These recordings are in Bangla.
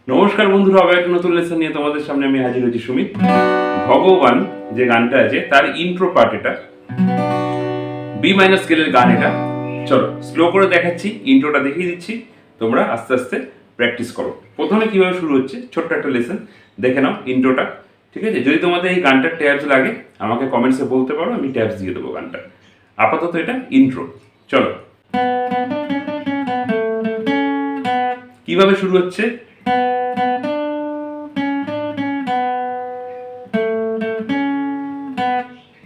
নমস্কার বন্ধুরা, আবার একটা নতুন লেসন নিয়ে তোমাদের সামনে আমি হাজির হয়েছি সুমিত। ভগবান যে গানটা আছে তার ইন্ট্রো পার্ট এটা, বি মাইনর স্কেলের গান এটা। চলো স্লো করে দেখাচ্ছি, ইন্ট্রোটা দেখিয়ে দিচ্ছি, তোমরা আস্তে আস্তে প্র্যাকটিস করো। প্রথমে কিভাবে শুরু হচ্ছে ছোট্ট একটা লেসন দেখে নাও, ইন্ট্রোটা। ঠিক আছে, যদি তোমাদের এই গানটার ট্যাবস লাগে আমাকে কমেন্টসে বলতে পারো, আমি ট্যাবস দিয়ে দেবো গানটা। আপাতত এটা ইন্ট্রো। চলো কিভাবে শুরু হচ্ছে,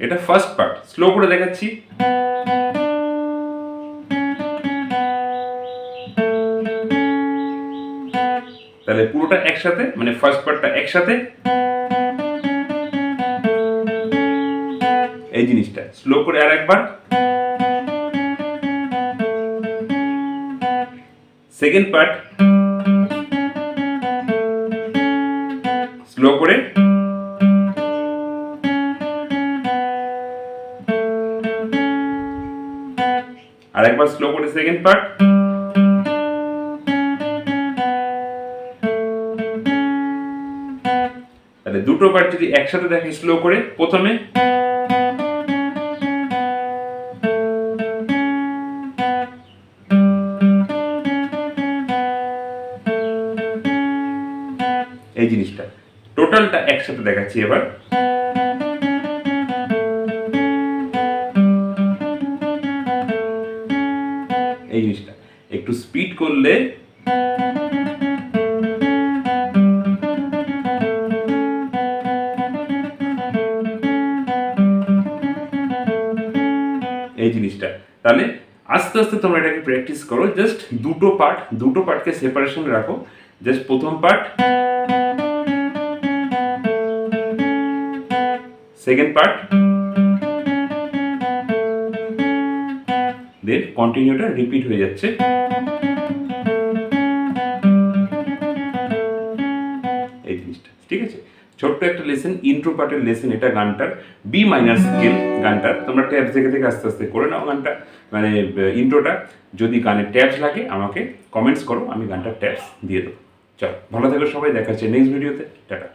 এটা ফার্স্ট পার্ট, স্লো করে দেখাচ্ছি। তাহলে পুরোটা একসাথে, মানে ফার্স্ট পার্টটা একসাথে, এই জিনিসটা স্লো করে আর একবার। সেকেন্ড পার্ট স্লো করে, আর একবার স্লো করে সেকেন্ড পার্ট। তাহলে দুটো পার্ট যদি একসাথে দেখে স্লো করে, প্রথমে এই জিনিসটা টোটালটা একসাথে দেখাচ্ছি এবার। এই জিনিসটা একটু স্পিড করলে এই জিনিসটা, তাহলে আস্তে আস্তে তোমরা এটাকে প্র্যাকটিস করো। জাস্ট দুটো পার্টকে সেপারেশন রাখো। জাস্ট প্রথম পার্ট, সেকেন্ড পার্ট, দেন কন্টিনিউটা রিপিট হয়ে যাচ্ছে। এই জিনিসটা ঠিক আছে, ছোট্ট একটা লেসন, ইন্ট্রো পার্টের লেসন এটা গানটার, বি মাইনার স্কেল গানটার। তোমরা ট্যাবস দেখে দেখে আস্তে আস্তে করে নাও গানটা, মানে ইন্ট্রোটা। যদি গানের ট্যাবস লাগে আমাকে কমেন্টস করো, আমি গানটার ট্যাবস দিয়ে দেবো। চলো ভালো থাকো সবাই, দেখা হচ্ছে নেক্সট ভিডিওতে। টাটা।